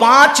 5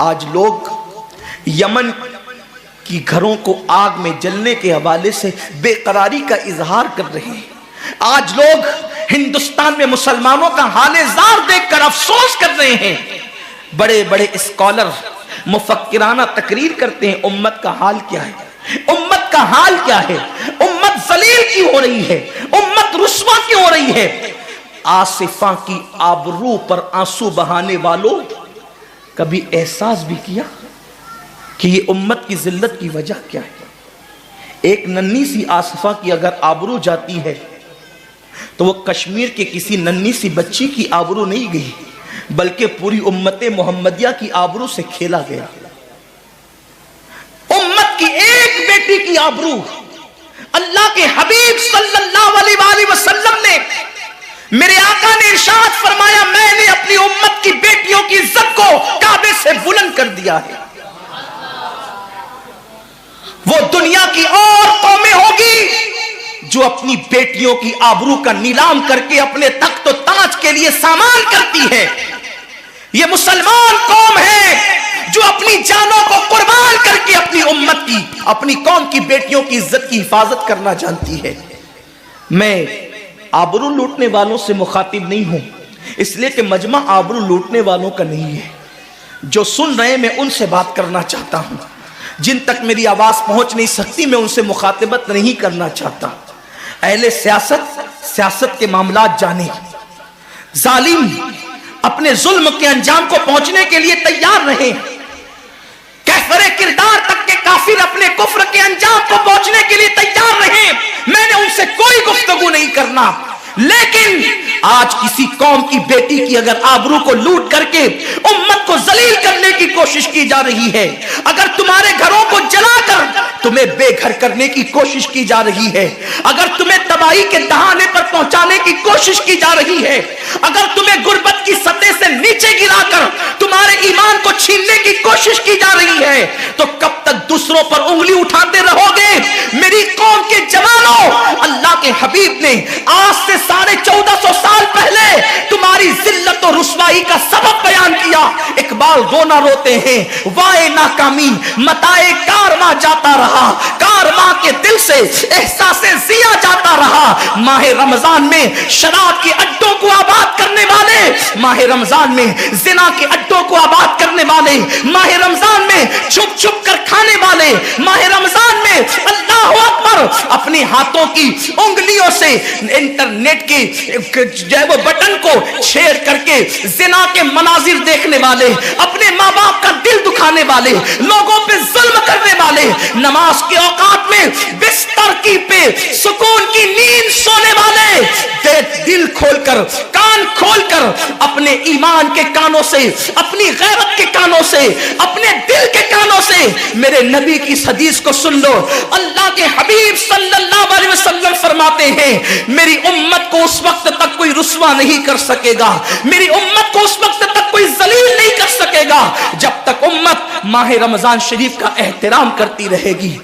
آج لوگ یمن کی گھروں کو آگ میں جلنے کے حوالے سے بے قراری کا اظہار کر رہے ہیں. آج لوگ ہندوستان میں مسلمانوں کا حال زار دیکھ کر افسوس کر رہے ہیں. بڑے بڑے اسکالر مفکرانہ تقریر کرتے ہیں امت کا حال کیا ہے, امت کا حال کیا ہے, امت ذلیل کیوں ہو رہی ہے, امت رسوا کیوں ہو رہی ہے. آصفہ کی آبرو پر آنسو بہانے والوں, کبھی احساس بھی کیا کہ یہ امت کی ذلت کی وجہ کیا ہے؟ ایک ننھی سی آصفہ کی اگر آبرو جاتی ہے تو وہ کشمیر کے کسی ننھی سی بچی کی آبرو نہیں گئی, بلکہ پوری امت محمدیہ کی آبرو سے کھیلا گیا. امت کی ایک بیٹی کی آبرو اللہ کے حبیب صلی اللہ علیہ وآلہ وسلم نے, میرے آقا نے ارشاد فرمایا, میں نے اپنی امت کی بیٹیوں کی عزت کو کعبے سے بلند کر دیا ہے. وہ دنیا کی اور قومیں ہوگی جو اپنی بیٹیوں کی آبرو کا نیلام کر کے اپنے تخت و تاج کے لیے سامان کرتی ہے. یہ مسلمان قوم ہے جو اپنی جانوں کو قربان کر کے اپنی امت کی, اپنی قوم کی بیٹیوں کی عزت کی حفاظت کرنا جانتی ہے. میں آبرو لوٹنے والوں سے مخاطب نہیں ہوں, اس لیے کہ مجمع آبرو لوٹنے والوں کا نہیں ہے. جو سن رہے میں ان سے بات کرنا چاہتا ہوں, جن تک میری آواز پہنچ نہیں سکتی میں ان سے مخاطبت نہیں کرنا چاہتا. اہل سیاست کے معاملات جانے, ظالم اپنے ظلم کے انجام کو پہنچنے کے لیے تیار رہے, کفر کردار تک کے کافر اپنے کفر کے انجام کو پہنچنے کے لیے تیار رہے. میں نے ان سے کوئی گفتگو نہیں کرنا, لیکن آج کسی قوم کی بیٹی کی اگر آبرو کو لوٹ کر کے امت کو ذلیل کرنے کی کوشش کی جا رہی ہے, اگر تمہارے گھروں کو جلا کر تمہیں بے گھر کرنے کی کوشش کی جا رہی ہے, اگر تمہیں تباہی کے دہانے پر پہنچانے کی کوشش کی جا رہی ہے, اگر تمہیں غربت کی سطح سے نیچے گرا کر تمہارے ایمان کو چھیننے کی کوشش کی جا رہی ہے, تو کب تک دوسروں پر انگلی اٹھاتے رہو گے؟ میری قوم کے جوانوں, اللہ کے حبیب نے آج سے 1450 سال پہلے تمہاری ذلت و رسوائی کا سبب بیان کیا. اقبال رونا روتے ہیں, وائے ناکامی متائے کارواں جاتا رہا, کارواں کے دل سے احساس زیا جاتا رہا. ماہ رمضان میں شراب کے اڈوں کو آباد کرنے والے, ماہ رمضان میں زنا کے اڈوں کو آباد کرنے والے, ماہ رمضان میں چھپ چھپ کر کھانے والے, ماہ رمضان میں اللہ اکبر اپنے ہاتھوں کی انگلیوں سے انٹرنیٹ کی وہ بٹن کو چھیڑ کر کے زنا کے مناظر دیکھنے والے, اپنے ماں باپ کا دل دکھانے والے, لوگوں پہ ظلم کرنے والے, نماز کے اوقات میں بستر کی پہ سکون کی نیند سونے والے, دل کھول کر کان کھول کر اپنے ایمان کے کانوں سے, اپنی غیرت کے کانوں سے, اپنے دل کے کانوں سے میرے نبی کی حدیث کو سن لو. اللہ کے حبیب صلی اللہ علیہ وسلم فرماتے ہیں, میری امت کو اس وقت تک کوئی رسوا نہیں کر سکے گا, میری امت کو اس وقت تک کوئی ذلیل نہیں کر سکے گا جب تک امت ماہ رمضان شریف کا احترام کرتی رہے گی.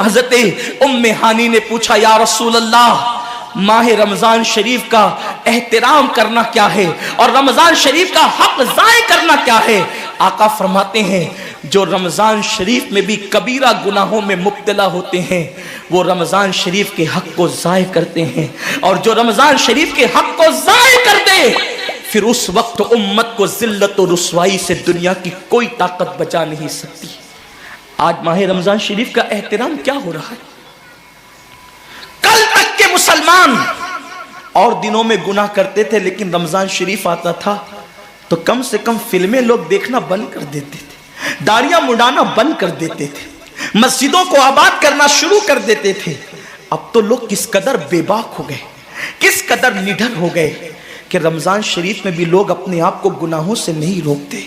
حضرت ام ہانی نے پوچھا, یا رسول اللہ ماہ رمضان شریف کا احترام کرنا کیا ہے اور رمضان شریف کا حق ضائع کرنا کیا ہے؟ آقا فرماتے ہیں, جو رمضان شریف میں بھی کبیرہ گناہوں میں مبتلا ہوتے ہیں وہ رمضان شریف کے حق کو ضائع کرتے ہیں, اور جو رمضان شریف کے حق کو ضائع کر دے پھر اس وقت امت کو ذلت و رسوائی سے دنیا کی کوئی طاقت بچا نہیں سکتی. آج ماہ رمضان شریف کا احترام کیا ہو رہا ہے؟ کل تک کے مسلمان اور دنوں میں گناہ کرتے تھے, لیکن رمضان شریف آتا تھا تو کم سے کم فلمیں لوگ دیکھنا بند کر دیتے تھے, داڑیاں مڈانا بند کر دیتے تھے, مسجدوں کو آباد کرنا شروع کر دیتے تھے. اب تو لوگ کس قدر بے باک ہو گئے, کس قدر نڈر ہو گئے کہ رمضان شریف میں بھی لوگ اپنے آپ کو گناہوں سے نہیں روکتے,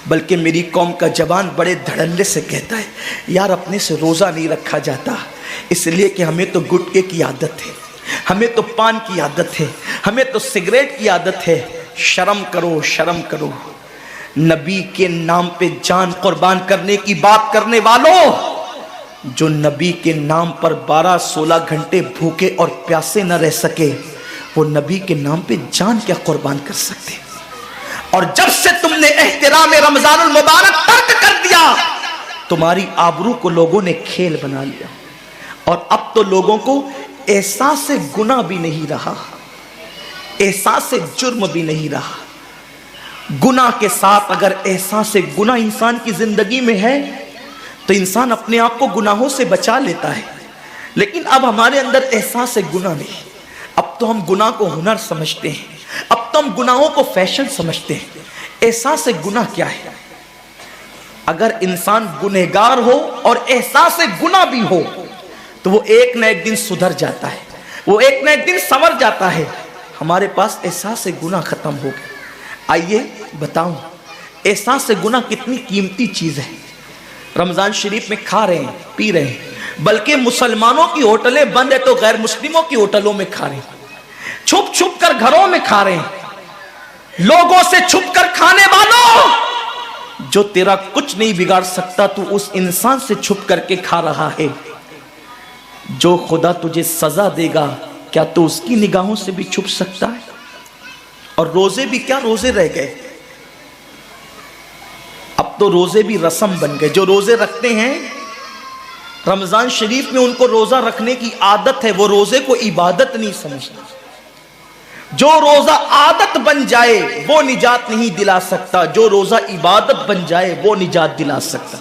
بلکہ میری قوم کا جوان بڑے دھڑلے سے کہتا ہے, یار اپنے سے روزہ نہیں رکھا جاتا اس لیے کہ ہمیں تو گٹکے کی عادت ہے, ہمیں تو پان کی عادت ہے, ہمیں تو سگریٹ کی عادت ہے. شرم کرو, شرم کرو. نبی کے نام پہ جان قربان کرنے کی بات کرنے والوں, جو نبی کے نام پر 12-16 گھنٹے بھوکے اور پیاسے نہ رہ سکے, وہ نبی کے نام پہ جان کیا قربان کر سکتے؟ اور جب سے تم نے احترام رمضان المبارک ترک جا. تمہاری آبرو کو لوگوں نے کھیل بنا لیا, اور اب تو لوگوں کو احساس گناہ بھی نہیں رہا, احساس جرم بھی نہیں رہا. گناہ کے ساتھ اگر احساس گناہ انسان کی زندگی میں ہے تو انسان اپنے آپ کو گناہوں سے بچا لیتا ہے, لیکن اب ہمارے اندر احساس گناہ نہیں. اب تو ہم گناہ کو ہنر سمجھتے ہیں, اب تو ہم گناہوں کو فیشن سمجھتے ہیں. احساس گناہ کیا ہے؟ اگر انسان گنہگار ہو اور احساس گناہ بھی ہو تو وہ ایک نہ ایک دن سدھر جاتا ہے, وہ ایک نہ ایک دن سنور جاتا ہے. ہمارے پاس احساس گناہ ختم ہو گیا. آئیے بتاؤں احساس گناہ کتنی قیمتی چیز ہے. رمضان شریف میں کھا رہے ہیں, پی رہے ہیں, بلکہ مسلمانوں کی ہوٹلیں بند ہے تو غیر مسلموں کی ہوٹلوں میں کھا رہے ہیں, چھپ چھپ کر گھروں میں کھا رہے ہیں. لوگوں سے چھپ کر کھانے والوں, جو تیرا کچھ نہیں بگاڑ سکتا تو اس انسان سے چھپ کر کے کھا رہا ہے. جو خدا تجھے سزا دے گا کیا تو اس کی نگاہوں سے بھی چھپ سکتا ہے؟ اور روزے بھی کیا روزے رہ گئے, اب تو روزے بھی رسم بن گئے. جو روزے رکھتے ہیں رمضان شریف میں ان کو روزہ رکھنے کی عادت ہے, وہ روزے کو عبادت نہیں سمجھتے. جو روزہ عادت بن جائے وہ نجات نہیں دلا سکتا, جو روزہ عبادت بن جائے وہ نجات دلا سکتا.